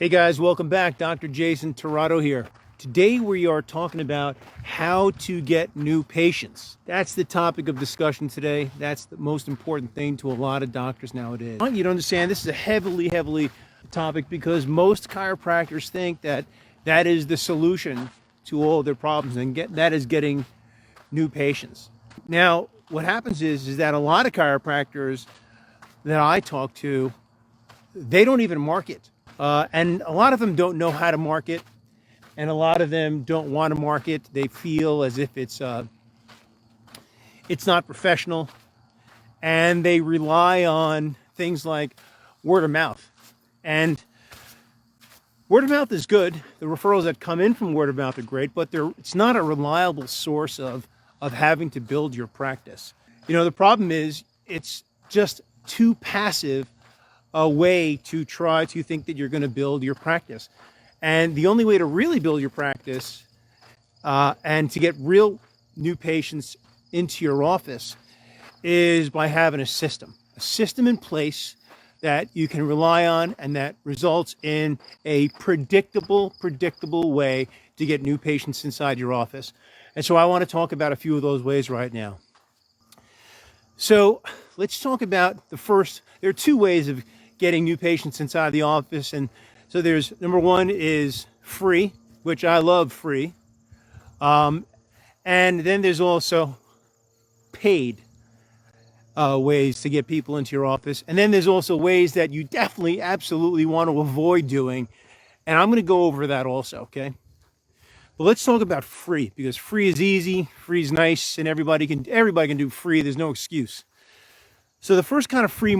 Hey guys, welcome back. Dr. Jason Tirado here. Today we are talking about how to get new patients. That's the topic of discussion today. That's the most important thing to a lot of doctors nowadays. I want you to understand this is a heavily topic because most chiropractors think that that is the solution to all of their problems, and that is getting new patients. Now, what happens is that a lot of chiropractors that I talk to, they don't even market. And a lot of them don't know how to market, and a lot of them don't want to market. They feel as if it's not professional, and they rely on things like word of mouth. And word of mouth is good. The referrals that come in from word of mouth are great, but it's not a reliable source of having to build your practice. You know, the problem is it's just too passive a way to try to think that you're going to build your practice. And the only way to really build your practice and to get real new patients into your office is by having a system in place that you can rely on and that results in a predictable way to get new patients inside your office. And so I want to talk about a few of those ways right now. So let's talk about the first. There are two ways of getting new patients inside the office. And so there's number one is free, which I love free. And then there's also paid ways to get people into your office. And then there's also ways that you definitely, absolutely want to avoid doing. And I'm going to go over that also, okay? But let's talk about free, because free is easy, free is nice, and everybody can do free. There's no excuse. So the first kind of free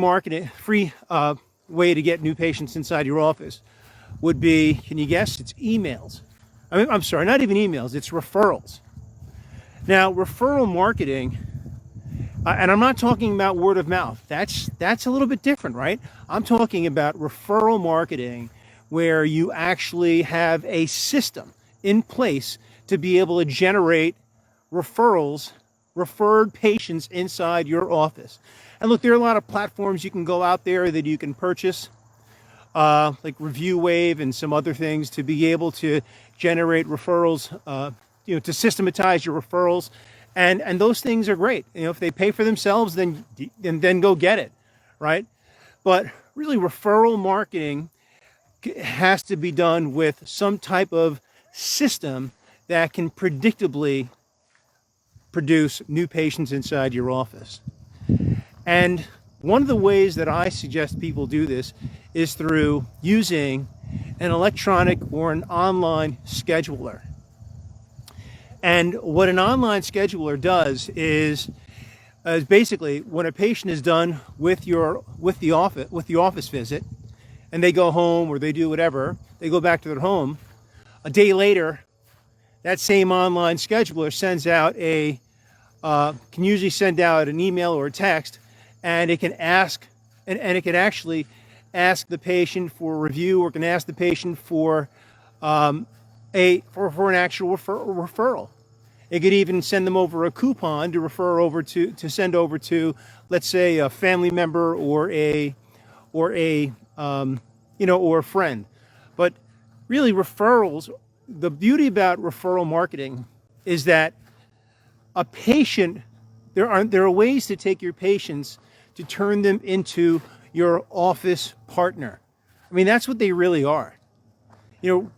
way to get new patients inside your office would be, can you guess? It's emails. I'm sorry, not even emails, it's referrals. Now, referral marketing, and I'm not talking about word of mouth. That's a little bit different, right? I'm talking about referral marketing where you actually have a system in place to be able to generate referred patients inside your office. And look, there are a lot of platforms you can go out there that you can purchase, like Review Wave and some other things, to be able to generate referrals, to systematize your referrals. And those things are great. You know, if they pay for themselves, then go get it, right? But really, referral marketing has to be done with some type of system that can predictably produce new patients inside your office. And one of the ways that I suggest people do this is through using an electronic or an online scheduler. And what an online scheduler does is basically when a patient is done with the office visit, and they go home or they do whatever, they go back to their home. A day later, that same online scheduler sends out can usually send out an email or a text, and it can ask, and it can actually ask the patient for a review, or can ask the patient for an actual referral. It could even send them over a coupon to send over to, let's say, a family member or a friend. But really, referrals, the beauty about referral marketing is that a patient, there are ways to take your patients to turn them into your office partner. I mean, that's what they really are. You know,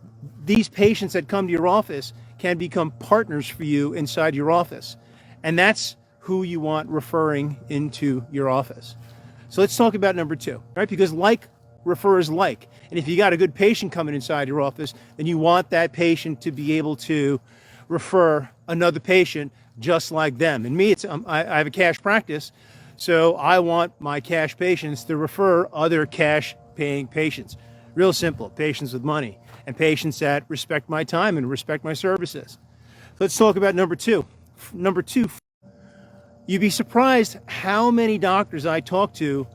these patients that come to your office can become partners for you inside your office. And that's who you want referring into your office. So let's talk about number two, right? Because like refers like. And if you got a good patient coming inside your office, then you want that patient to be able to refer another patient just like them. And me, I have a cash practice, so I want my cash patients to refer other cash paying patients. Real simple, patients with money and patients that respect my time and respect my services. So let's talk about number two. Number two, you'd be surprised how many doctors I talk to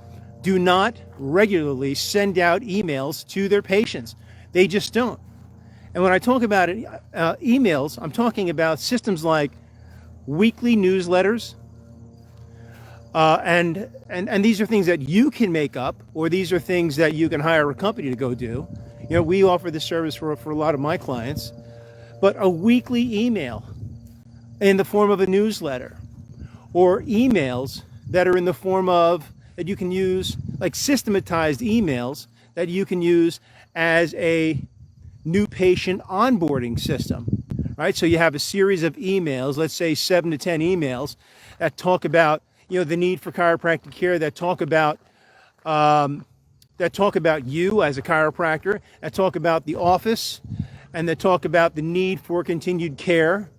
do not regularly send out emails to their patients. They just don't. And when I talk about emails, I'm talking about systems like weekly newsletters, and these are things that you can make up, or these are things that you can hire a company to go do. You know, we offer this service for a lot of my clients, but a weekly email in the form of a newsletter, or emails that are in the form of, that you can use, like systematized emails that you can use as a new patient onboarding system, right? So you have a series of emails, let's say 7 to 10 emails that talk about, you know, the need for chiropractic care, that talk about you as a chiropractor, that talk about the office, and that talk about the need for continued care.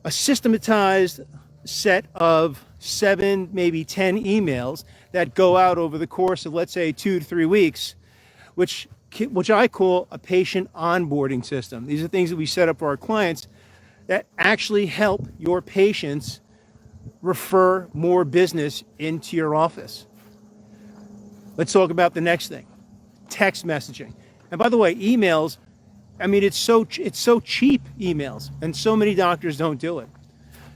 A systematized set of 7, maybe 10 emails that go out over the course of, let's say, 2 to 3 weeks, which I call a patient onboarding system. These are things that we set up for our clients that actually help your patients refer more business into your office. Let's talk about the next thing, text messaging. And by the way, emails, I mean, it's so cheap, emails, and so many doctors don't do it.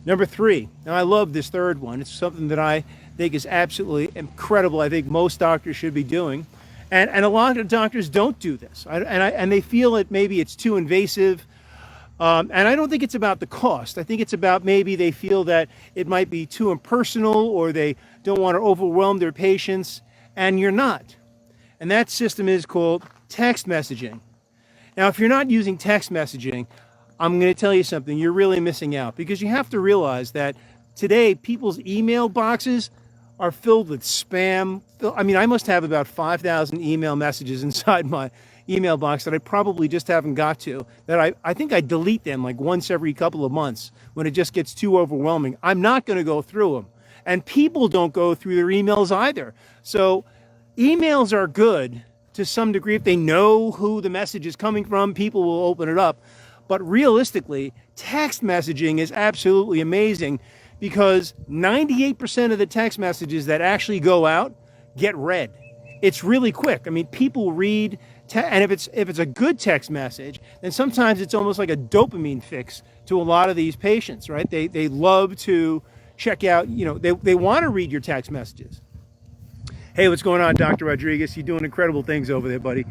Number 3, now I love this third one. It's something that I think is absolutely incredible. I think most doctors should be doing. And a lot of doctors don't do this. And they feel that maybe it's too invasive. And I don't think it's about the cost. I think it's about maybe they feel that it might be too impersonal, or they don't want to overwhelm their patients, and you're not. And that system is called text messaging. Now, if you're not using text messaging, I'm going to tell you something, you're really missing out, because you have to realize that today people's email boxes are filled with spam. I mean, I must have about 5,000 email messages inside my email box that I probably just haven't got to, that I think I delete them like once every couple of months when it just gets too overwhelming. I'm not going to go through them. And people don't go through their emails either. So emails are good to some degree. If they know who the message is coming from, people will open it up. But realistically, text messaging is absolutely amazing, because 98% of the text messages that actually go out get read. It's really quick. I mean, people read, and if it's a good text message, then sometimes it's almost like a dopamine fix to a lot of these patients, right? They love to check out, you know, they want to read your text messages. Hey, what's going on, Dr. Rodriguez? You're doing incredible things over there, buddy.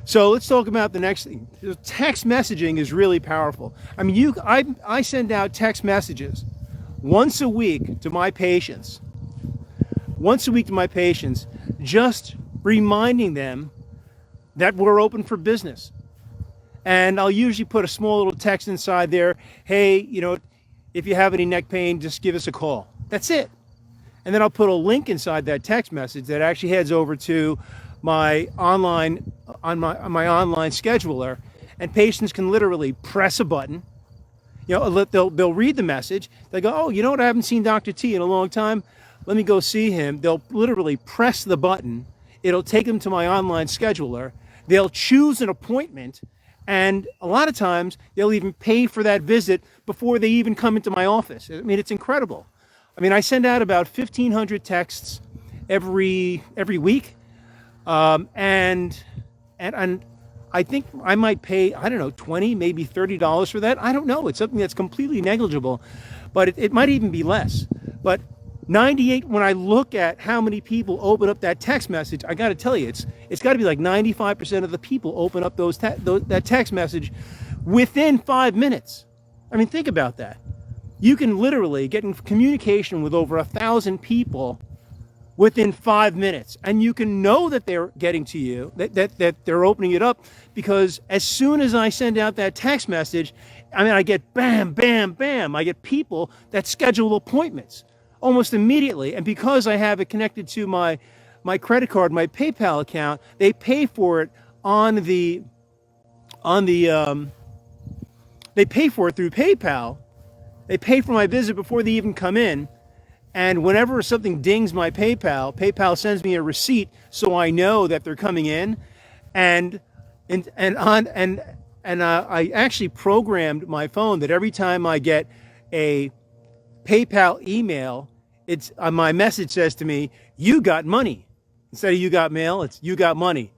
So let's talk about the next thing. Text messaging is really powerful. I mean, I send out text messages once a week to my patients. Just reminding them that we're open for business. And I'll usually put a small little text inside there. Hey, you know, if you have any neck pain, just give us a call. That's it. And then I'll put a link inside that text message that actually heads over to my online scheduler, and patients can literally press a button. You know, they'll read the message. They go, oh, you know what? I haven't seen Dr. T in a long time. Let me go see him. They'll literally press the button. It'll take them to my online scheduler. They'll choose an appointment, and a lot of times they'll even pay for that visit before they even come into my office. I mean, it's incredible. I mean, I send out about 1,500 texts every week, and I think I might pay, I don't know, $20, maybe $30 for that. I don't know. It's something that's completely negligible, but it might even be less. But 98, when I look at how many people open up that text message, I got to tell you, it's got to be like 95% of the people open up that text message within 5 minutes. I mean, think about that. You can literally get in communication with over 1,000 people within 5 minutes, and you can know that they're getting to you, that they're opening it up, because as soon as I send out that text message, I mean, I get bam, bam, bam. I get people that schedule appointments almost immediately, and because I have it connected to my credit card, my PayPal account, they pay for it they pay for it through PayPal. They pay for my visit before they even come in. And whenever something dings my PayPal sends me a receipt, so I know that they're coming in. And I actually programmed my phone that every time I get a PayPal email, it's my message says to me, "You got money." Instead of "you got mail," it's "you got money."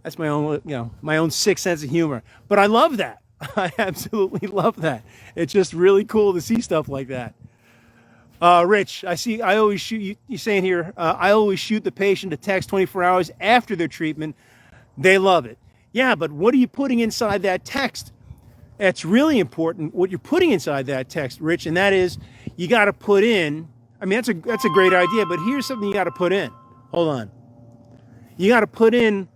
That's my own sick sense of humor. But I love that. I absolutely love that. It's just really cool to see stuff like that. Rich, I always shoot, you're saying here, I always shoot the patient a text 24 hours after their treatment. They love it. Yeah, but what are you putting inside that text? That's really important, what you're putting inside that text, Rich, and that is you got to put in, I mean, that's a great idea, but here's something you got to put in. Hold on. You got to put in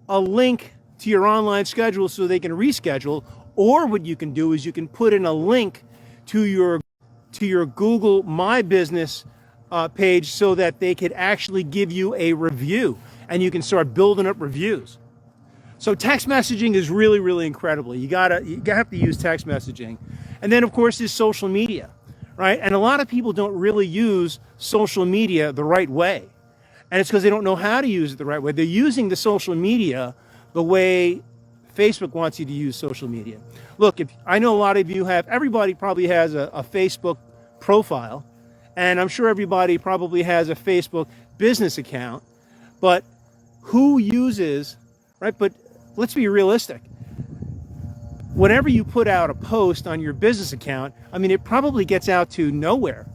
a link to your online schedule so they can reschedule, or what you can do is you can put in a link to your Google My Business page so that they could actually give you a review, and you can start building up reviews. So text messaging is really, really incredible. You have to use text messaging. And then, of course, there's social media, right? And a lot of people don't really use social media the right way. And it's because they don't know how to use it the right way. They're using the social media the way Facebook wants you to use social media. Look, I know a lot of you everybody probably has a Facebook profile, and I'm sure everybody probably has a Facebook business account, but who uses, right? But let's be realistic. Whenever you put out a post on your business account, I mean, it probably gets out to nowhere,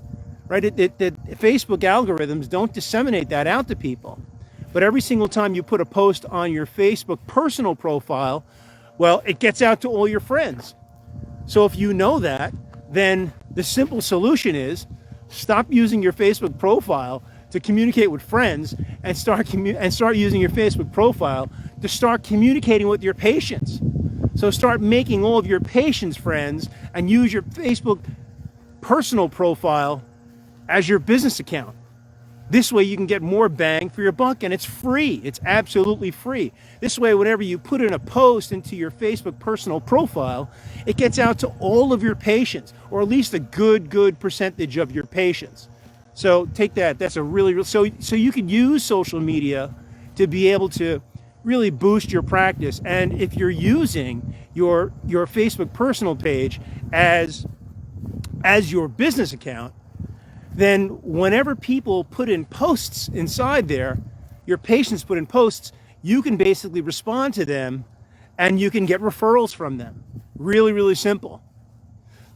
right? The Facebook algorithms don't disseminate that out to people. But every single time you put a post on your Facebook personal profile, well, it gets out to all your friends. So if you know that, then the simple solution is stop using your Facebook profile to communicate with friends and start using your Facebook profile to start communicating with your patients. So start making all of your patients friends and use your Facebook personal profile as your business account. This way you can get more bang for your buck, and it's free. It's absolutely free. This way, whenever you put in a post into your Facebook personal profile, it gets out to all of your patients, or at least a good percentage of your patients. So take that. That's a really, so you can use social media to be able to really boost your practice. And if you're using your Facebook personal page as your business account, then whenever people put in posts inside there, your patients put in posts, you can basically respond to them and you can get referrals from them. Really, really simple.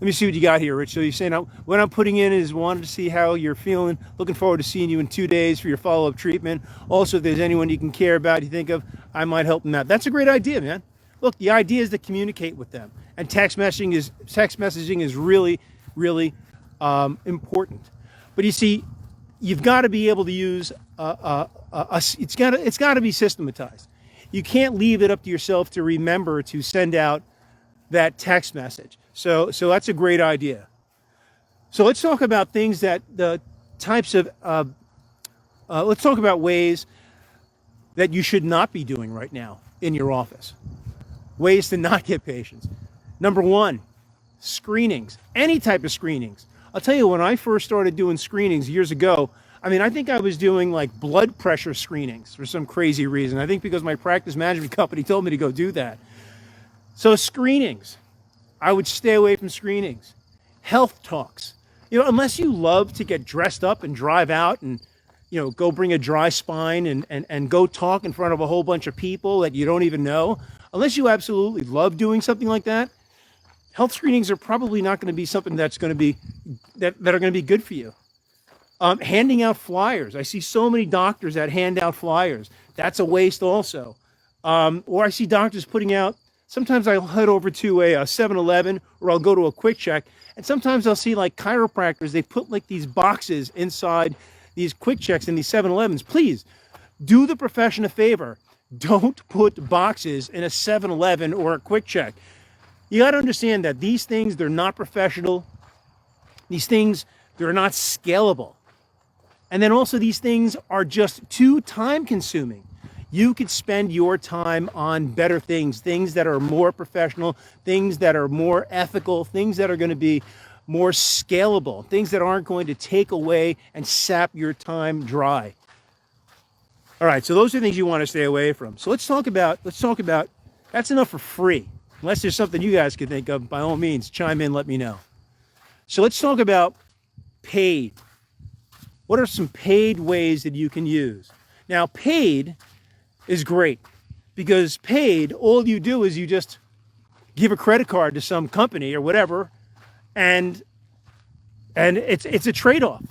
Let me see what you got here, Rich. So you're saying what I'm putting in is wanted to see how you're feeling. Looking forward to seeing you in 2 days for your follow-up treatment. Also, if there's anyone you can care about, you think of, I might help them out. That's a great idea, man. Look, the idea is to communicate with them. And text messaging is really, really important. But you see, you've got to be able to use it's got to be systematized. You can't leave it up to yourself to remember to send out that text message. So that's a great idea. So let's talk about things that the types of let's talk about ways that you should not be doing right now in your office. Ways to not get patients. Number one, screenings. Any type of screenings. I'll tell you, when I first started doing screenings years ago, I mean, I think I was doing like blood pressure screenings for some crazy reason. I think because my practice management company told me to go do that. So screenings, I would stay away from screenings. Health talks. You know, unless you love to get dressed up and drive out and, you know, go bring a dry spine and go talk in front of a whole bunch of people that you don't even know, unless you absolutely love doing something like that, health screenings are probably not going to be something that's going to be that are going to be good for you. Handing out flyers. I see so many doctors that hand out flyers. That's a waste also. Or I see doctors putting out, sometimes I'll head over to a 7-Eleven or I'll go to a Quick Check, and sometimes I'll see like chiropractors, they put like these boxes inside these Quick Checks in these 7-Elevens. Please do the profession a favor. Don't put boxes in a 7-Eleven or a Quick Check. You got to understand that these things, they're not professional. These things, they're not scalable. And then also these things are just too time consuming. You could spend your time on better things, things that are more professional, things that are more ethical, things that are going to be more scalable, things that aren't going to take away and sap your time dry. All right, so those are things you want to stay away from. So let's talk about, that's enough for free. Unless there's something you guys can think of, by all means, chime in, let me know. So let's talk about paid. What are some paid ways that you can use? Now, paid is great because paid, all you do is you just give a credit card to some company or whatever, and it's a trade-off,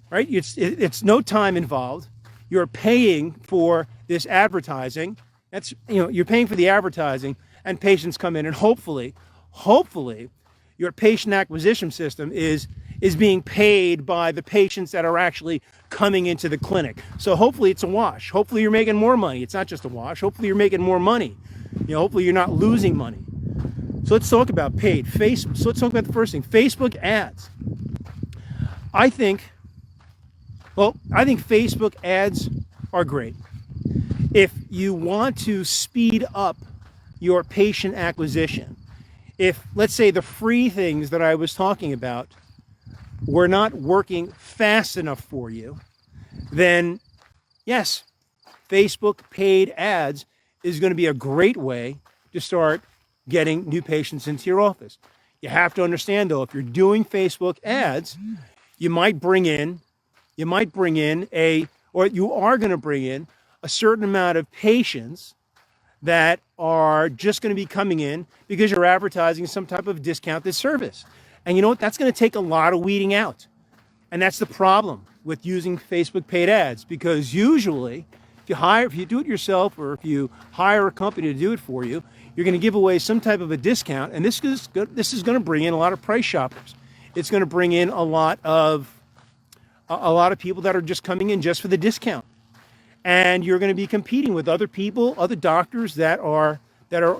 right? It's no time involved. You're paying for this advertising, That's, you're paying for the advertising, and patients come in, and hopefully your patient acquisition system is being paid by the patients that are actually coming into the clinic. So hopefully it's a wash. Hopefully you're making more money. It's not just a wash. Hopefully you're making more money. Hopefully you're not losing money. So let's talk about paid Facebook. So let's talk about the first thing, Facebook ads. I think Facebook ads are great. If you want to speed up your patient acquisition, if, let's say, the free things that I was talking about were not working fast enough for you, then yes, Facebook paid ads is going to be a great way to start getting new patients into your office. You have to understand, though, if you're doing Facebook ads, you are going to bring in a certain amount of patients that are just going to be coming in because you're advertising some type of discounted service. And you know what? That's going to take a lot of weeding out. And that's the problem with using Facebook paid ads, because usually if you do it yourself, or if you hire a company to do it for you, you're going to give away some type of a discount, and this is going to bring in a lot of price shoppers. It's going to bring in a lot of people that are just coming in just for the discount. And you're going to be competing with other people, other doctors that are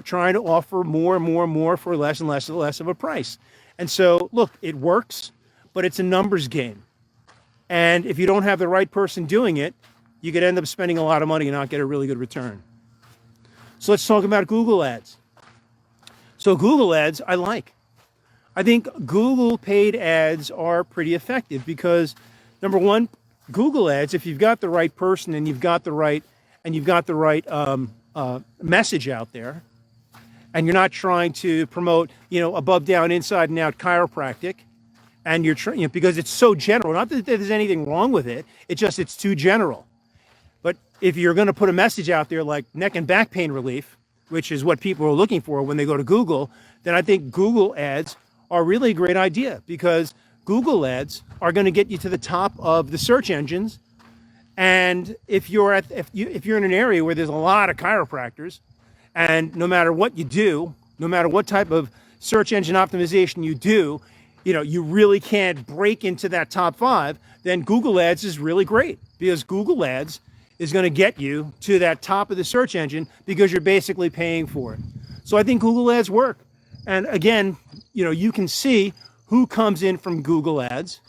trying to offer more and more and more for less and less and less of a price. And so, look, it works, but it's a numbers game. And if you don't have the right person doing it, you could end up spending a lot of money and not get a really good return. So let's talk about Google ads. So Google ads, I think Google paid ads are pretty effective because, number one, Google ads, if you've got the right person and you've got the right message out there, and you're not trying to promote, above, down, inside, and out chiropractic, and you're trying, because it's so general. Not that there's anything wrong with it. It's too general. But if you're going to put a message out there like neck and back pain relief, which is what people are looking for when they go to Google, then I think Google ads are really a great idea, because Google ads are going to get you to the top of the search engines. And if you're in an area where there's a lot of chiropractors, and no matter what you do, no matter what type of search engine optimization you do, you really can't break into that top 5, then Google ads is really great, because Google ads is going to get you to that top of the search engine because you're basically paying for it. So I think Google ads work. And again, you can see who comes in from Google ads,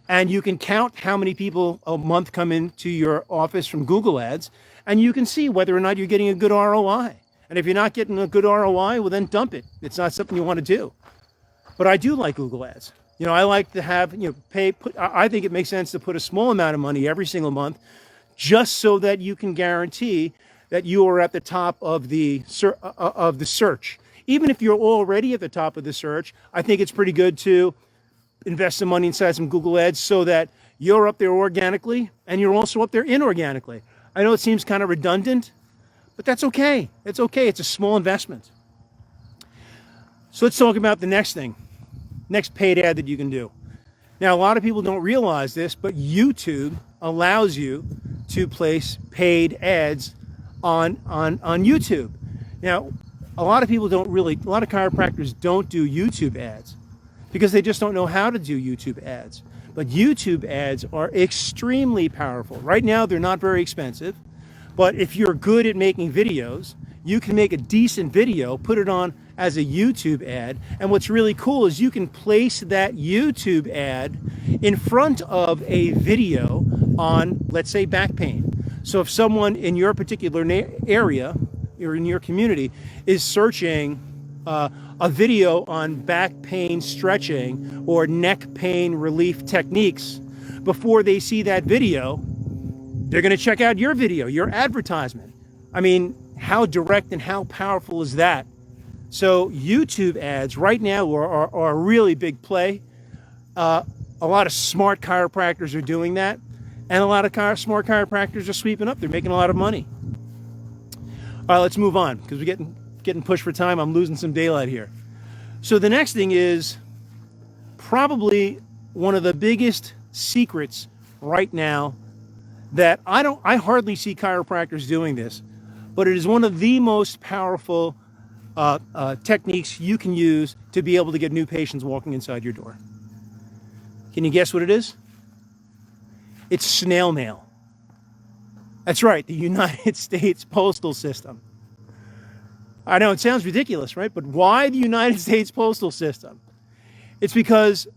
and you can count how many people a month come into your office from Google ads, and you can see whether or not you're getting a good ROI. And if you're not getting a good ROI, well, then dump it. It's not something you want to do. But I do like Google ads. I like to have, I think it makes sense to put a small amount of money every single month, just so that you can guarantee that you are at the top of the search. Even if you're already at the top of the search, I think it's pretty good to invest some money inside some Google ads so that you're up there organically and you're also up there inorganically. I know it seems kind of redundant, but that's okay. It's okay. It's a small investment. So let's talk about the next thing, next paid ad that you can do. Now, a lot of people don't realize this, but YouTube allows you to place paid ads on YouTube. Now, a lot of chiropractors don't do YouTube ads because they just don't know how to do YouTube ads. But YouTube ads are extremely powerful. Right now, they're not very expensive, but if you're good at making videos, you can make a decent video, put it on as a YouTube ad. And what's really cool is you can place that YouTube ad in front of a video on, let's say, back pain. So if someone in your particular area or in your community is searching a video on back pain stretching or neck pain relief techniques, before they see that video, they're going to check out your video, your advertisement. I mean, how direct and how powerful is that? So YouTube ads right now are a really big play. A lot of smart chiropractors are doing that, and a lot of smart chiropractors are sweeping up. They're making a lot of money. All right, let's move on because we're getting pushed for time. I'm losing some daylight here. So the next thing is probably one of the biggest secrets right now that I hardly see chiropractors doing this, but it is one of the most powerful techniques you can use to be able to get new patients walking inside your door. Can you guess what it is? It's snail mail. That's right, the United States Postal System. I know it sounds ridiculous, right? But why the United States Postal System? It's because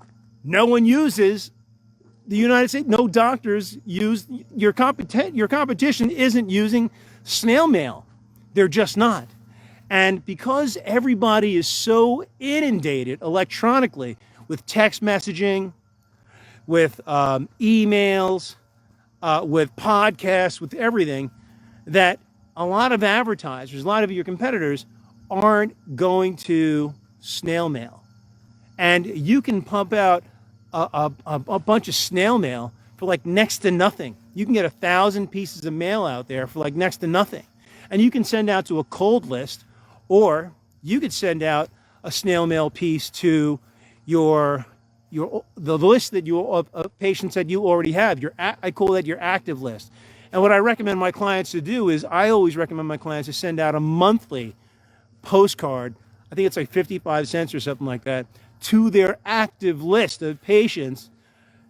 no one uses the United States, no doctors use, your competition isn't using snail mail. They're just not. And because everybody is so inundated electronically with text messaging, with emails, with podcasts, with everything, that a lot of advertisers, a lot of your competitors aren't going to snail mail. And you can pump out a bunch of snail mail for like next to nothing. You can get 1,000 pieces of mail out there for like next to nothing. And you can send out to a cold list, or you could send out a snail mail piece to the list that of patients that you already have. I call that your active list. And what I recommend my clients to do is, I always recommend my clients to send out a monthly postcard. I think it's like 55 cents or something like that, to their active list of patients,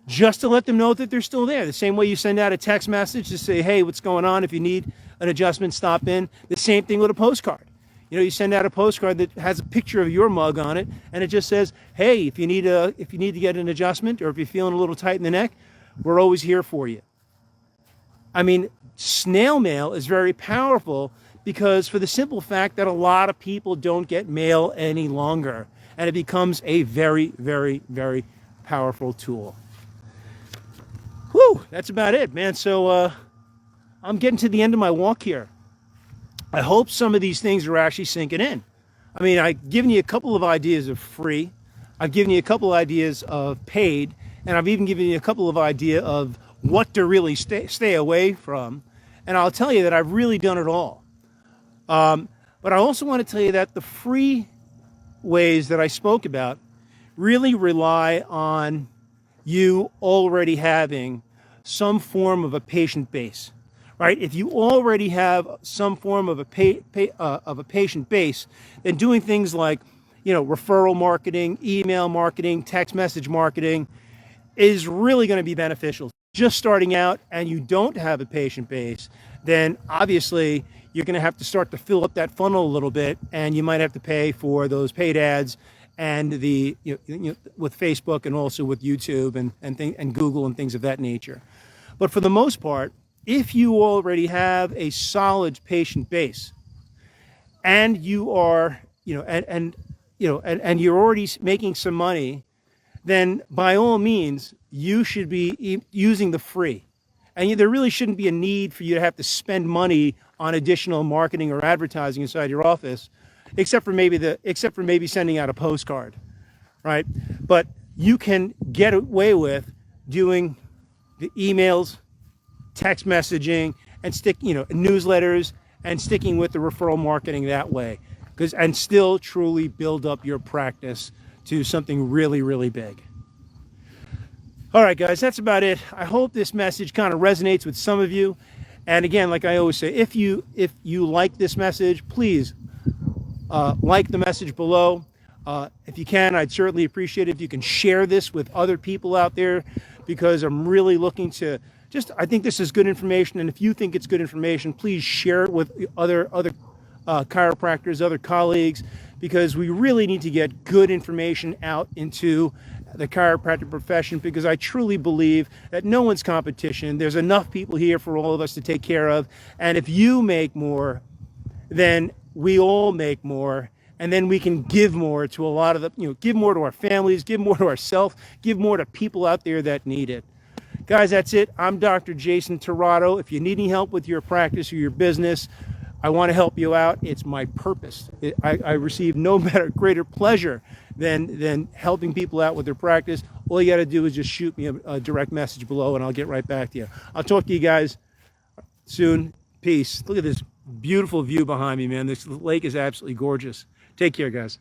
just to let them know that they're still there. The same way you send out a text message to say, hey, what's going on? If you need an adjustment, stop in. The same thing with a postcard. You know, you send out a postcard that has a picture of your mug on it, and it just says, hey, if you need to get an adjustment, or if you're feeling a little tight in the neck, we're always here for you. I mean, snail mail is very powerful, because for the simple fact that a lot of people don't get mail any longer, and it becomes a very, very, very powerful tool. Whew, that's about it, man. So I'm getting to the end of my walk here. I hope some of these things are actually sinking in. I mean, I've given you a couple of ideas of free, I've given you a couple of ideas of paid, and I've even given you a couple of ideas of what to really stay away from. And I'll tell you that I've really done it all. But I also want to tell you that the free ways that I spoke about really rely on you already having some form of a patient base, right? If you already have some form of a patient base, then doing things like, you know, referral marketing, email marketing, text message marketing is really going to be beneficial. Just starting out and you don't have a patient base, then obviously you're going to have to start to fill up that funnel a little bit, and you might have to pay for those paid ads and the with Facebook, and also with YouTube and Google and things of that nature. But for the most part, if you already have a solid patient base, and you are and you're already making some money, then by all means you should be using the free. And there really shouldn't be a need for you to have to spend money on additional marketing or advertising inside your office, except for maybe sending out a postcard, right? But you can get away with doing the emails, text messaging, and newsletters, and sticking with the referral marketing that way, and still truly build up your practice to something really, really big. All right, guys, that's about it. I hope this message kind of resonates with some of you. And again, like I always say, if you like this message, please like the message below. If you can, I'd certainly appreciate it if you can share this with other people out there, because I'm really looking to I think this is good information. And if you think it's good information, please share it with other chiropractors, other colleagues, because we really need to get good information out into the chiropractic profession, because I truly believe that no one's competition. There's enough people here for all of us to take care of. And if you make more, then we all make more. And then we can give more to a lot of give more to our families, give more to ourselves, give more to people out there that need it. Guys, that's it. I'm Dr. Jason Tirado. If you need any help with your practice or your business, I want to help you out. It's my purpose. I receive no greater pleasure than helping people out with their practice. All you got to do is just shoot me a direct message below, and I'll get right back to you. I'll talk to you guys soon. Peace. Look at this beautiful view behind me, man. This lake is absolutely gorgeous. Take care, guys.